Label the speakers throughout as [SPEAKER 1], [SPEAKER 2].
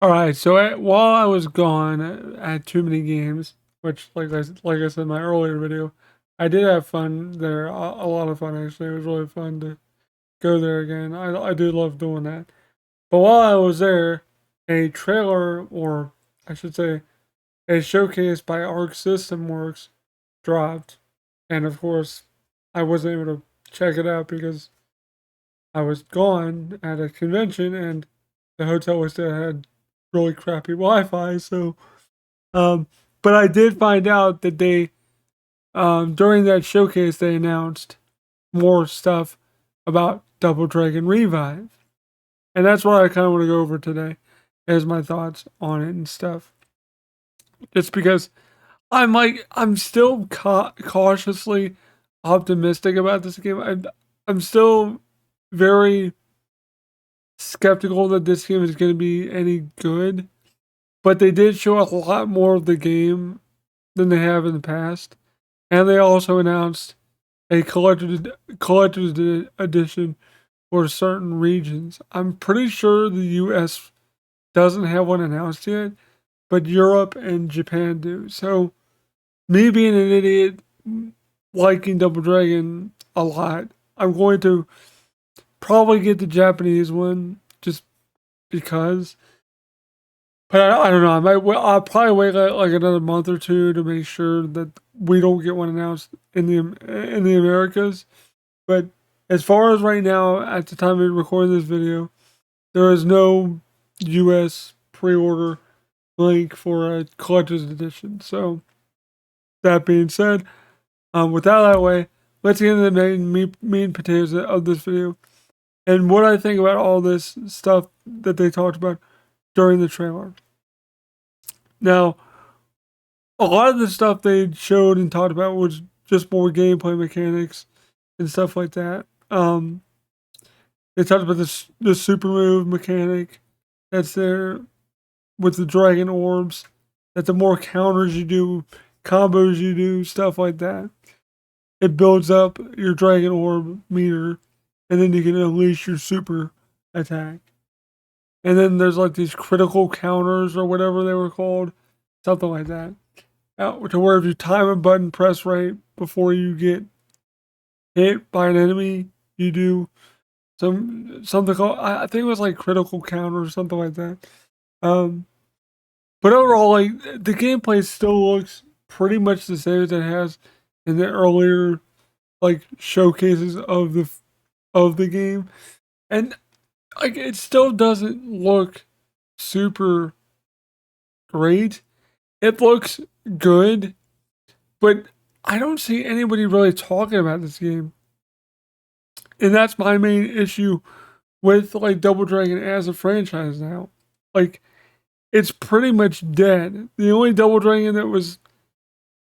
[SPEAKER 1] All right, so while I was gone, I had too many games, which, like I said in my earlier video, I did have fun there. A lot of fun actually. It was really fun to go there again. I do love doing that. But while I was there, a trailer, or I should say, a showcase by Arc System Works dropped, and of course, I wasn't able to check it out because I was gone at a convention, and the hotel we stayed at had really crappy Wi-Fi. So, um, but I did find out that they, during that showcase, they announced more stuff about Double Dragon Revive, and that's what I kind of want to go over today, as my thoughts on it and stuff. Just because I'm still cautiously optimistic about this game. I'm still very skeptical that this game is going to be any good, but they did show us a lot more of the game than they have in the past, and they also announced a collector's edition for certain regions. I'm pretty sure the U.S. doesn't have one announced yet, but Europe and Japan do. So, me being an idiot, liking Double Dragon a lot, I'm going to probably get the Japanese one just because. But I don't know. I'll probably wait like another month or two to make sure that we don't get one announced in the Americas. But as far as right now, at the time of recording this video, there is no U.S. pre-order link for a collector's edition. So that being said, with that out of the way, let's get into the meat and potatoes of this video and what I think about all this stuff that they talked about during the trailer. Now, a lot of the stuff they showed and talked about was just more gameplay mechanics and stuff like that. They talked about the super move mechanic that's there with the dragon orbs. That the more counters you do, combos you do, stuff like that, it builds up your dragon orb meter, and then you can unleash your super attack. And then there's like these critical counters or whatever they were called, something like that. To where if you time a button press right before you get hit by an enemy, you do something called, I think it was like critical counter or something like that. Um, but overall, like the gameplay still looks pretty much the same as it has in the earlier like showcases of the game, and like it still doesn't look super great. It looks good, but I don't see anybody really talking about this game. And that's my main issue with like Double Dragon as a franchise now. Like it's pretty much dead. The only Double Dragon that was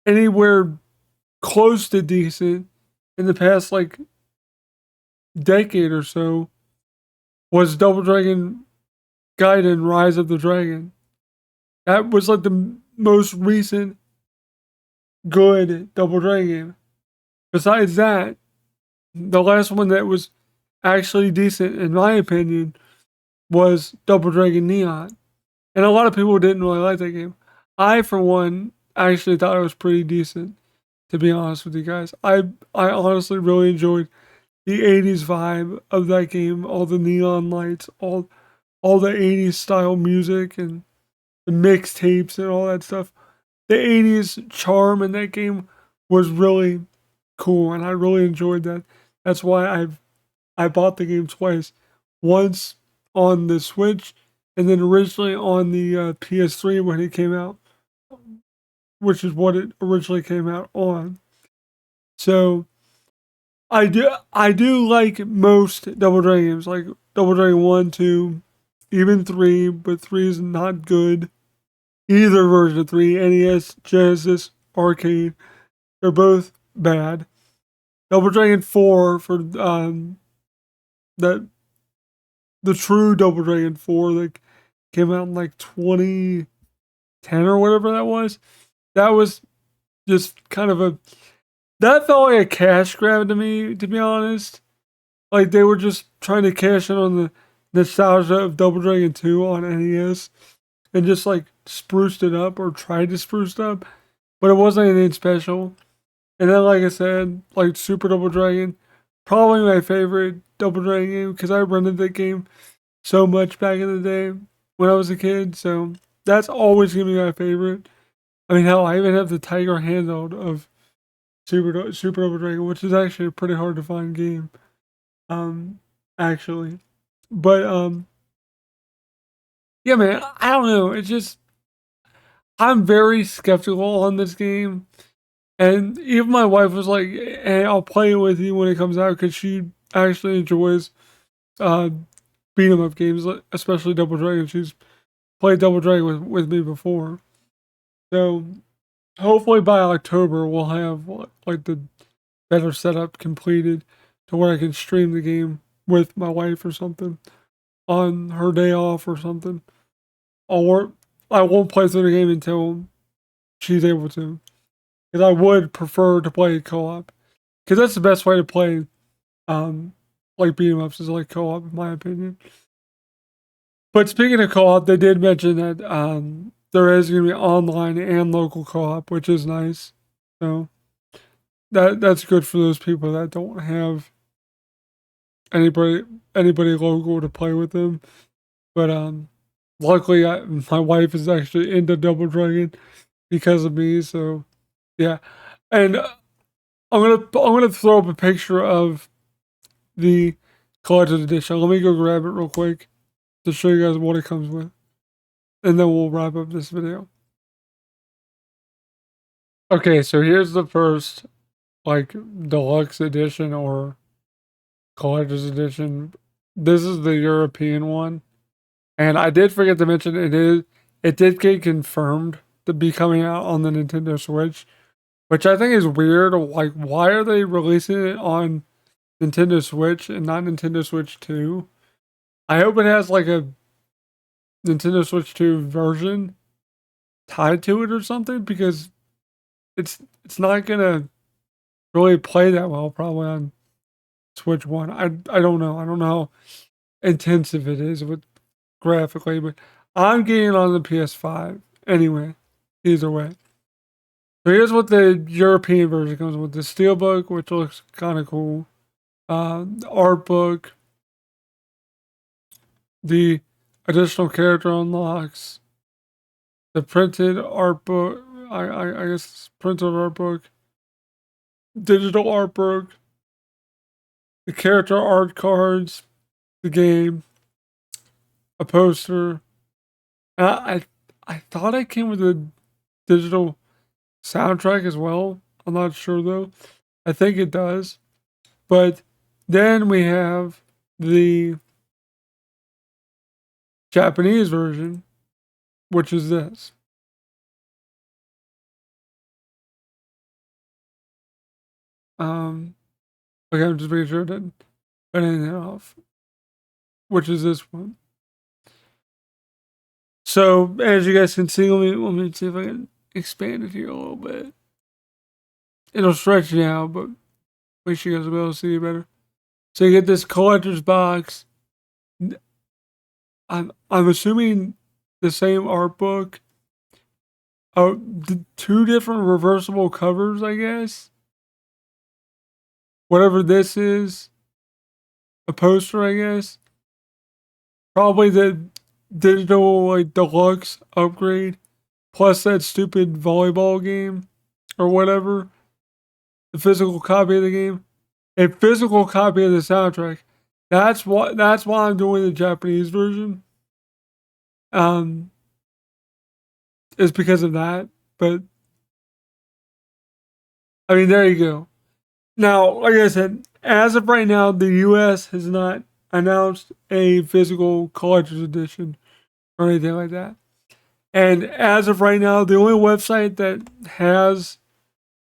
[SPEAKER 1] anywhere close to decent in the past like decade or so was Double Dragon Gaiden Rise of the Dragon. That was like the most recent good Double Dragon game. Besides that, the last one that was actually decent, in my opinion, was Double Dragon Neon. And a lot of people didn't really like that game. I, for one, actually thought it was pretty decent, to be honest with you guys. I honestly really enjoyed the 80s vibe of that game, all the neon lights, all the 80s style music and the mixtapes and all that stuff. The 80s charm in that game was really cool, and I really enjoyed that. That's why I bought the game twice. Once on the Switch, and then originally on the PS3 when it came out, which is what it originally came out on. So I do like most Double Dragon games, like Double Dragon 1, 2, even 3, but 3 is not good. Either version of 3, NES, Genesis, Arcade, they're both bad. Double Dragon 4 for that the true Double Dragon 4 that came out in like 2010 or whatever that was. That was just kind of that felt like a cash grab to me, to be honest. Like they were just trying to cash in on nostalgia of Double Dragon 2 on NES and just like spruced it up or tried to spruce it up, but it wasn't anything special. And then, like I said, like Super Double Dragon, probably my favorite Double Dragon game because I rented that game so much back in the day when I was a kid. So that's always gonna be my favorite. I mean, hell, I even have the Tiger handheld of Super Double Dragon, which is actually a pretty hard to find game. Um, actually, but yeah, man, I don't know. It's just I'm very skeptical on this game, and even my wife was like, "Hey, I'll play it with you when it comes out," because she actually enjoys uh beat 'em up games, especially Double Dragon. She's played Double Dragon with me before, so hopefully by October we'll have like the better setup completed to where I can stream the game with my wife or something on her day off or something. Or I won't play through the game until she's able to. Because I would prefer to play co-op. Because that's the best way to play um like beat 'em ups is like co-op in my opinion. But speaking of co-op, they did mention that there is gonna be online and local co-op, which is nice. So that's good for those people that don't have anybody anybody local to play with them. But luckily my wife is actually into Double Dragon because of me, so yeah. And I'm gonna throw up a picture of the collector's edition. Let me go grab it real quick to show you guys what it comes with, and then we'll wrap up this video. Okay, so here's the first like deluxe edition or collector's edition. This is the European one, and I did forget to mention it did get confirmed to be coming out on the Nintendo Switch, which I think is weird. Like, why are they releasing it on Nintendo Switch and not Nintendo Switch 2? I hope it has like a Nintendo Switch 2 version tied to it or something because it's not gonna really play that well probably on Switch 1. I don't know. I don't know how intensive it is with graphically, but I'm getting it on the PS5 anyway. Either way. So here's what the European version comes with: the steelbook, which looks kind of cool, the art book, the additional character unlocks, the printed art book. I guess printed art book, digital art book, the character art cards, the game, a poster. I thought it came with a digital soundtrack as well. I'm not sure though. I think it does. But then we have the Japanese version, which is this. Um, okay, I'm just making sure I didn't cut anything off, which is this one. So as you guys can see, let me see if I can expand it here a little bit. It'll stretch now, but wish you guys will be able to see it better. So you get this collector's box. I'm assuming the same art book. Oh, two different reversible covers, I guess. Whatever this is, a poster, I guess. Probably the digital like deluxe upgrade, plus that stupid volleyball game or whatever. The physical copy of the game, a physical copy of the soundtrack. That's why I'm doing the Japanese version. Um, is because of that. But I mean, there you go. Now, like I said, as of right now, the U.S. has not announced a physical collector's edition or anything like that. And as of right now, the only website that has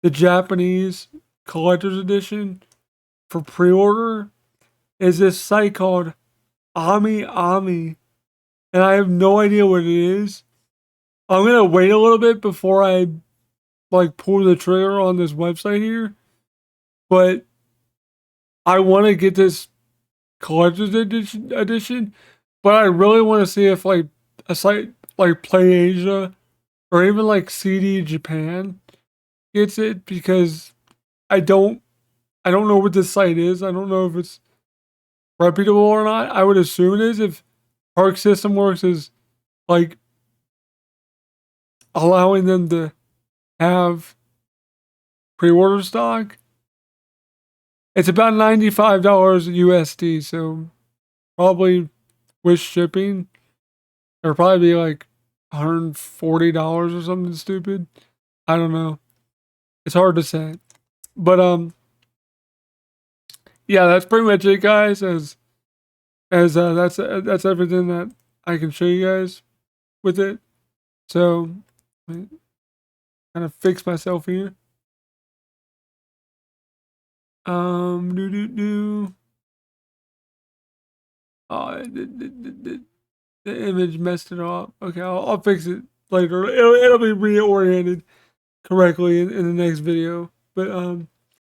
[SPEAKER 1] the Japanese collector's edition for pre-order is this site called Ami Ami, and I have no idea what it is. I'm gonna wait a little bit before I like pull the trigger on this website here, but I want to get this collector's edition. But I really want to see if like a site like Play Asia or even like CD Japan gets it, because I don't know what this site is. I don't know if it's reputable or not. I would assume it is if Park System Works is like allowing them to have pre-order stock. It's about $95 USD, so probably with shipping, it'll probably be like $140 or something stupid. I don't know. It's hard to say. But yeah, that's pretty much it, guys. As that's everything that I can show you guys with it. So, kind of fix myself here. Do do do. Oh, the image messed it up. Okay, I'll fix it later. It'll be reoriented correctly in the next video. But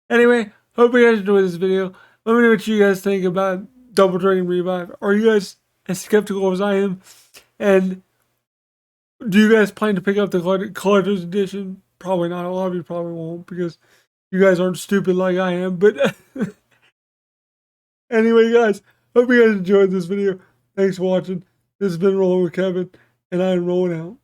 [SPEAKER 1] anyway, hope you guys enjoyed this video. Let me know what you guys think about Double Dragon Revive. Are you guys as skeptical as I am? And do you guys plan to pick up the collector's edition? Probably not. A lot of you probably won't, because you guys aren't stupid like I am. But anyway, guys, hope you guys enjoyed this video. Thanks for watching. This has been Rolling with Kevin, and I'm rolling out.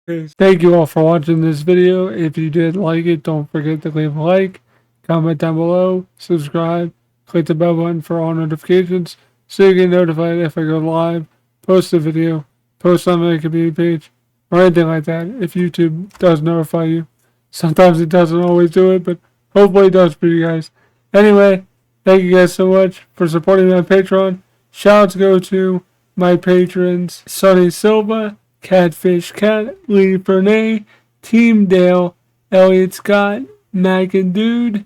[SPEAKER 1] Peace. Thank you all for watching this video. If you did like it, don't forget to leave a like, comment down below, subscribe, click the bell button for all notifications so you get notified if I go live, post a video, post on my community page, or anything like that if YouTube does notify you. Sometimes it doesn't always do it, but hopefully it does for you guys. Anyway, thank you guys so much for supporting my Patreon. Shoutouts go to my patrons: Sonny Silva, Catfish Cat, Lee Fernay, Team Dale, Elliot Scott, Mac and Dude,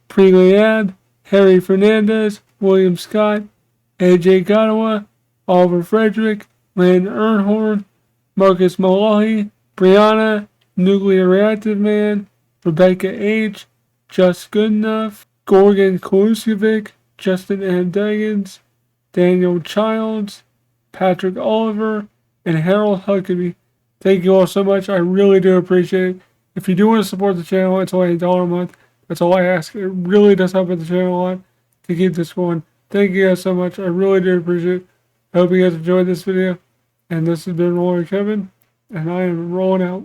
[SPEAKER 1] Preliab, Harry Fernandez, William Scott, AJ Gottawa, Oliver Frederick, Lynn Ernhorn, Marcus Malahi, Brianna, Nuclear Reactive Man, Rebecca H., Just Good Enough, Gorgon Koluskovic, Justin M. Daggins, Daniel Childs, Patrick Oliver, and Harold Huckabee. Thank you all so much. I really do appreciate it. If you do want to support the channel, it's only $1 a month. That's all I ask. It really does help with the channel a lot to keep this going. Thank you guys so much. I really do appreciate it. I hope you guys enjoyed this video. And this has been Rolling with Kevin, and I am rolling out.